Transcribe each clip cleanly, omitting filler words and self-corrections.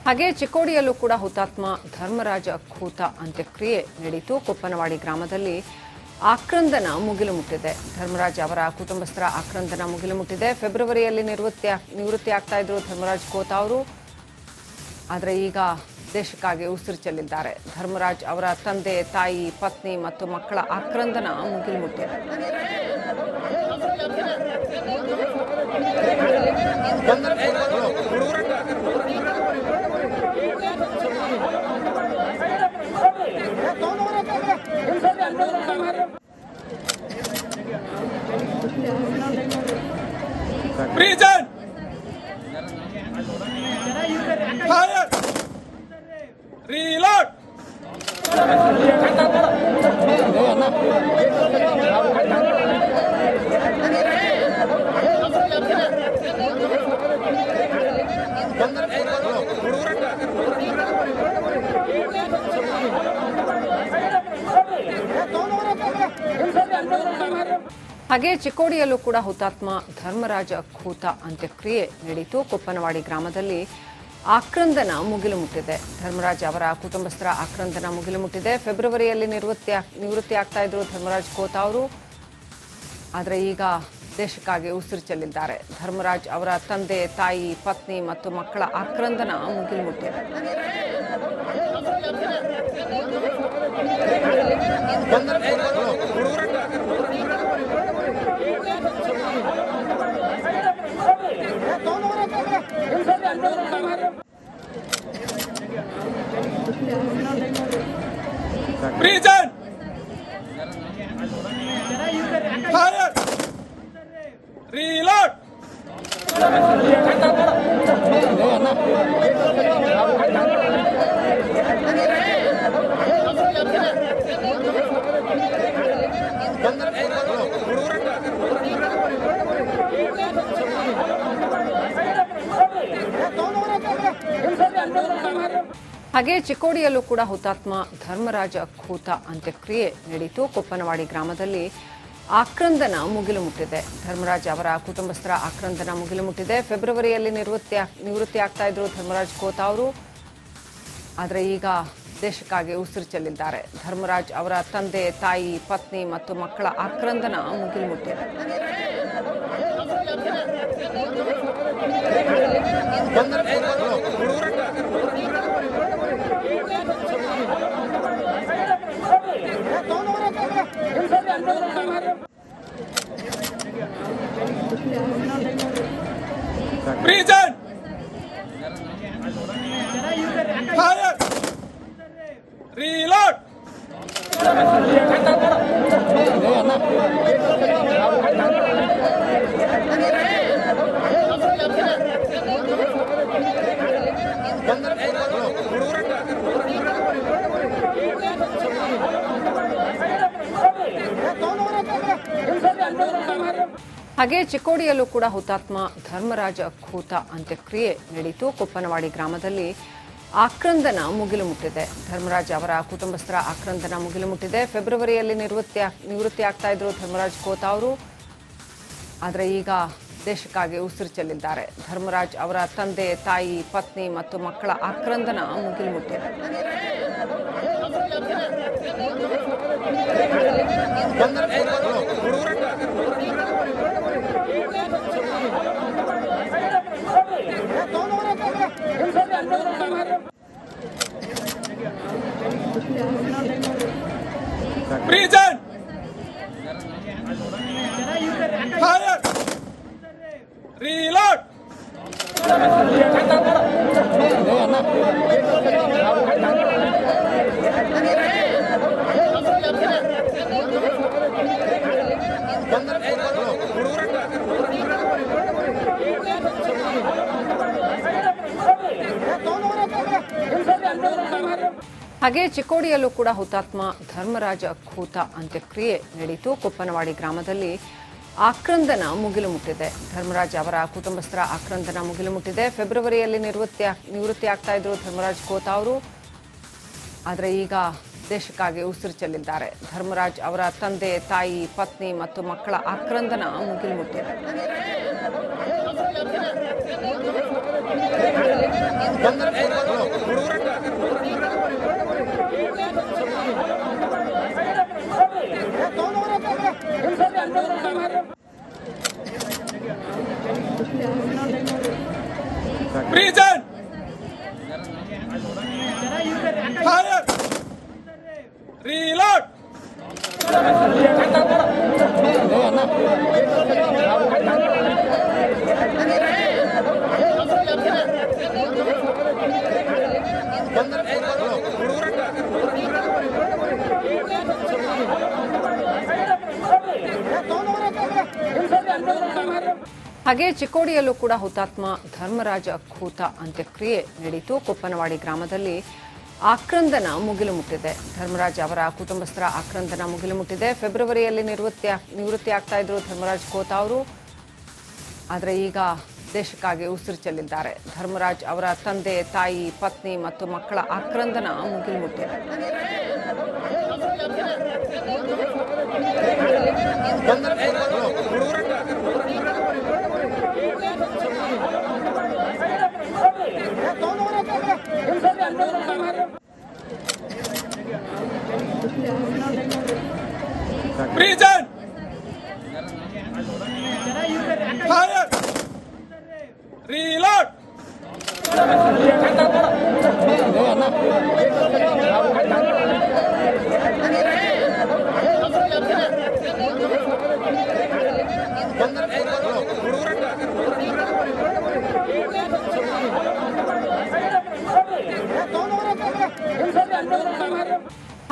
ಹಾಗೆ ಚಿಕ್ಕೋಡಿಯಲ್ಲೂ ಕೂಡ ಹುತಾತ್ಮ ಧರ್ಮರಾಜ ಖೂತ ಅಂತ್ಯಕ್ರಿಯೆ ನಡೆಯಿತು. ಕೊಪ್ಪನವಾಡಿ ಗ್ರಾಮದಲ್ಲಿ ಆಕ್ರಂದನ ಮುಗಿಲು ಮುಟ್ಟಿದೆ. ಧರ್ಮರಾಜ್ ಅವರ ಕುಟುಂಬಸ್ಥರ ಆಕ್ರಂದನ ಮುಗಿಲು ಮುಟ್ಟಿದೆ. ಫೆಬ್ರವರಿಯಲ್ಲಿ ನಿವೃತ್ತಿ ಆಗ್ತಾ ಇದ್ರು ಧರ್ಮರಾಜ್ ಖೂತ ಅವರು. ಆದರೆ ಈಗ ದೇಶಕ್ಕಾಗಿ ಉಸಿರು ಚೆಲ್ಲಿದ್ದಾರೆ. ಧರ್ಮರಾಜ್ ಅವರ ತಂದೆ, ತಾಯಿ, ಪತ್ನಿ ಮತ್ತು ಮಕ್ಕಳ ಆಕ್ರಂದನ ಮುಗಿಲು ಮುಟ್ಟಿದೆ. Present! Fire! Reload! ಹಾಗೆ ಚಿಕ್ಕೋಡಿಯಲ್ಲೂ ಕೂಡ ಹುತಾತ್ಮ ಧರ್ಮರಾಜ ಖೂತ ಅಂತ್ಯಕ್ರಿಯೆ ನಡೆಯಿತು. ಕೊಪ್ಪನವಾಡಿ ಗ್ರಾಮದಲ್ಲಿ ಆಕ್ರಂದನ ಮುಗಿಲು ಮುಟ್ಟಿದೆ. ಧರ್ಮರಾಜ್ ಅವರ ಕುಟುಂಬಸ್ಥರ ಆಕ್ರಂದನ ಮುಗಿಲು ಮುಟ್ಟಿದೆ. ಫೆಬ್ರವರಿಯಲ್ಲಿ ನಿವೃತ್ತಿ ಆಗ್ತಾ ಇದ್ರು ಧರ್ಮರಾಜ್ ಖೂತ ಅವರು. ಆದರೆ ಈಗ ದೇಶಕ್ಕಾಗಿ ಉಸಿರು ಚೆಲ್ಲಿದ್ದಾರೆ. ಧರ್ಮರಾಜ್ ಅವರ ತಂದೆ, ತಾಯಿ, ಪತ್ನಿ ಮತ್ತು ಮಕ್ಕಳ ಆಕ್ರಂದನ ಮುಗಿಲು ಮುಟ್ಟಿದೆ. Present! Fire! Reload! ಹಾಗೆ ಚಿಕ್ಕೋಡಿಯಲ್ಲೂ ಕೂಡ ಹುತಾತ್ಮ ಧರ್ಮರಾಜ ಖೂತ ಅಂತ್ಯಕ್ರಿಯೆ ನಡೆಯಿತು. ಕೊಪ್ಪನವಾಡಿ ಗ್ರಾಮದಲ್ಲಿ ಆಕ್ರಂದನ ಮುಗಿಲು ಮುಟ್ಟಿದೆ. ಧರ್ಮರಾಜ್ ಅವರ ಕುಟುಂಬಸ್ಥರ ಆಕ್ರಂದನ ಮುಗಿಲು ಮುಟ್ಟಿದೆ. ಫೆಬ್ರವರಿಯಲ್ಲಿ ನಿವೃತ್ತಿ ಆಗ್ತಾ ಇದ್ರು ಧರ್ಮರಾಜ್ ಖೂತ ಅವರು. ಆದರೆ ಈಗ ದೇಶಕ್ಕಾಗಿ ಉಸಿರು ಚೆಲ್ಲಿದ್ದಾರೆ. ಧರ್ಮರಾಜ್ ಅವರ ತಂದೆ, ತಾಯಿ, ಪತ್ನಿ ಮತ್ತು ಮಕ್ಕಳ ಆಕ್ರಂದನ ಮುಗಿಲು ಮುಟ್ಟಿದೆ. Present! Fire! Reload! ಹಾಗೆ ಚಿಕ್ಕೋಡಿಯಲ್ಲೂ ಕೂಡ ಹುತಾತ್ಮ ಧರ್ಮರಾಜ ಖೂತ ಅಂತ್ಯಕ್ರಿಯೆ ನಡೆಯಿತು. ಕೊಪ್ಪನವಾಡಿ ಗ್ರಾಮದಲ್ಲಿ ಆಕ್ರಂದನ ಮುಗಿಲು ಮುಟ್ಟಿದೆ. ಧರ್ಮರಾಜ್ ಅವರ ಕುಟುಂಬಸ್ಥರ ಆಕ್ರಂದನ ಮುಗಿಲು ಮುಟ್ಟಿದೆ. ಫೆಬ್ರವರಿಯಲ್ಲಿ ನಿವೃತ್ತಿ ಆಗ್ತಾ ಇದ್ರು ಧರ್ಮರಾಜ್ ಖೂತ ಅವರು. ಆದರೆ ಈಗ ದೇಶಕ್ಕಾಗಿ ಉಸಿರು ಚೆಲ್ಲಿದ್ದಾರೆ. ಧರ್ಮರಾಜ್ ಅವರ ತಂದೆ, ತಾಯಿ, ಪತ್ನಿ ಮತ್ತು ಮಕ್ಕಳ ಆಕ್ರಂದನ ಮುಗಿಲು ಮುಟ್ಟಿದೆ. Present! Fire! Reload! ಹಾಗೆ ಚಿಕ್ಕೋಡಿಯಲ್ಲೂ ಕೂಡ ಹುತಾತ್ಮ ಧರ್ಮರಾಜ ಖೂತ ಅಂತ್ಯಕ್ರಿಯೆ ನಡೆಯಿತು. ಕೊಪ್ಪನವಾಡಿ ಗ್ರಾಮದಲ್ಲಿ ಆಕ್ರಂದನ ಮುಗಿಲು ಮುಟ್ಟಿದೆ. ಧರ್ಮರಾಜ್ ಅವರ ಕುಟುಂಬಸ್ಥರ ಆಕ್ರಂದನ ಮುಗಿಲು ಮುಟ್ಟಿದೆ. ಫೆಬ್ರವರಿಯಲ್ಲಿ ನಿವೃತ್ತಿ ಆಗ್ತಾ ಇದ್ರು ಧರ್ಮರಾಜ್ ಖೂತ ಅವರು. ಆದರೆ ಈಗ ದೇಶಕ್ಕಾಗಿ ಉಸಿರು ಚೆಲ್ಲಿದ್ದಾರೆ. ಧರ್ಮರಾಜ್ ಅವರ ತಂದೆ, ತಾಯಿ, ಪತ್ನಿ ಮತ್ತು ಮಕ್ಕಳ ಆಕ್ರಂದನ ಮುಗಿಲು ಮುಟ್ಟಿದೆ. ಬಂದರೆ ಹಾಗೆ ಚಿಕ್ಕೋಡಿಯಲ್ಲೂ ಕೂಡ ಹುತಾತ್ಮ ಧರ್ಮರಾಜ ಖೂತ ಅಂತ್ಯಕ್ರಿಯೆ ನಡೆಯಿತು. ಕೊಪ್ಪನವಾಡಿ ಗ್ರಾಮದಲ್ಲಿ ಆಕ್ರಂದನ ಮುಗಿಲು ಮುಟ್ಟಿದೆ. ಧರ್ಮರಾಜ್ ಅವರ ಕುಟುಂಬಸ್ಥರ ಆಕ್ರಂದನ ಮುಗಿಲು ಮುಟ್ಟಿದೆ. ಫೆಬ್ರವರಿಯಲ್ಲಿ ನಿವೃತ್ತಿ ಆಗ್ತಾ ಇದ್ರು ಧರ್ಮರಾಜ್ ಖೂತ ಅವರು. ಆದರೆ ಈಗ ದೇಶಕ್ಕಾಗಿ ಉಸಿರು ಚೆಲ್ಲಿದ್ದಾರೆ. ಧರ್ಮರಾಜ್ ಅವರ ತಂದೆ, ತಾಯಿ, ಪತ್ನಿ ಮತ್ತು ಮಕ್ಕಳ ಆಕ್ರಂದನ ಮುಗಿಲು ಮುಟ್ಟಿದೆ. Prison! Fire! Reload!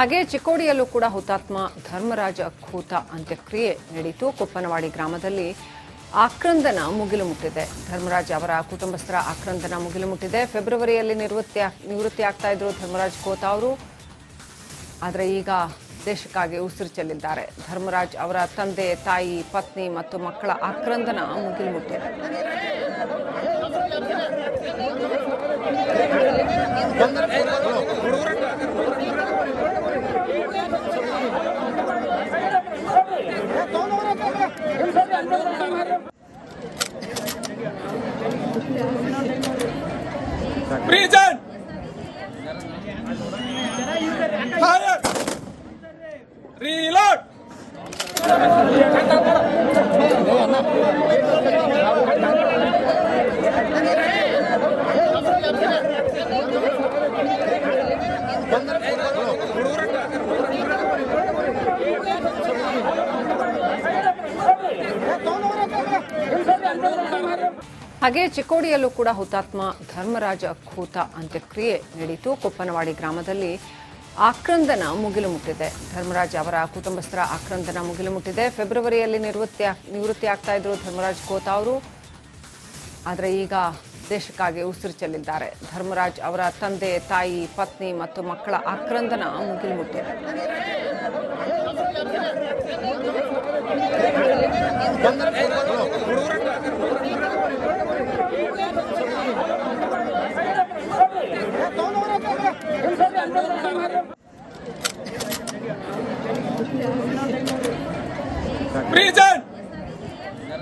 ಹಾಗೆ ಚಿಕ್ಕೋಡಿಯಲ್ಲೂ ಕೂಡ ಹುತಾತ್ಮ ಧರ್ಮರಾಜ ಖೂತ ಅಂತ್ಯಕ್ರಿಯೆ ನಡೆಯಿತು. ಕೊಪ್ಪನವಾಡಿ ಗ್ರಾಮದಲ್ಲಿ ಆಕ್ರಂದನ ಮುಗಿಲು ಮುಟ್ಟಿದೆ. ಧರ್ಮರಾಜ್ ಅವರ ಕುಟುಂಬಸ್ಥರ ಆಕ್ರಂದನ ಮುಗಿಲು ಮುಟ್ಟಿದೆ. ಫೆಬ್ರವರಿಯಲ್ಲಿ ನಿವೃತ್ತಿ ಆಗ್ತಾ ಇದ್ರು ಧರ್ಮರಾಜ್ ಖೂತ ಅವರು. ಆದರೆ ಈಗ ದೇಶಕ್ಕಾಗಿ ಉಸಿರು ಚೆಲ್ಲಿದ್ದಾರೆ. ಧರ್ಮರಾಜ್ ಅವರ ತಂದೆ, ತಾಯಿ, ಪತ್ನಿ ಮತ್ತು ಮಕ್ಕಳ ಆಕ್ರಂದನ ಮುಗಿಲು ಮುಟ್ಟಿದೆ. Prison! Fire! Reload! ಹಾಗೆ ಚಿಕ್ಕೋಡಿಯಲ್ಲೂ ಕೂಡ ಹುತಾತ್ಮ ಧರ್ಮರಾಜ ಖೂತ ಅಂತ್ಯಕ್ರಿಯೆ ನಡೆಯಿತು. ಕೊಪ್ಪನವಾಡಿ ಗ್ರಾಮದಲ್ಲಿ ಆಕ್ರಂದನ ಮುಗಿಲು ಮುಟ್ಟಿದೆ. ಧರ್ಮರಾಜ್ ಅವರ ಕುಟುಂಬಸ್ಥರ ಆಕ್ರಂದನ ಮುಗಿಲು ಮುಟ್ಟಿದೆ. ಫೆಬ್ರವರಿಯಲ್ಲಿ ನಿವೃತ್ತಿ ಆಗ್ತಾ ಇದ್ರು ಧರ್ಮರಾಜ್ ಖೂತ ಅವರು. ಆದರೆ ಈಗ ದೇಶಕ್ಕಾಗಿ ಉಸಿರು ಚೆಲ್ಲಿದ್ದಾರೆ. ಧರ್ಮರಾಜ್ ಅವರ ತಂದೆ, ತಾಯಿ, ಪತ್ನಿ ಮತ್ತು ಮಕ್ಕಳ ಆಕ್ರಂದನ ಮುಗಿಲು ಮುಟ್ಟಿದೆ. Prison!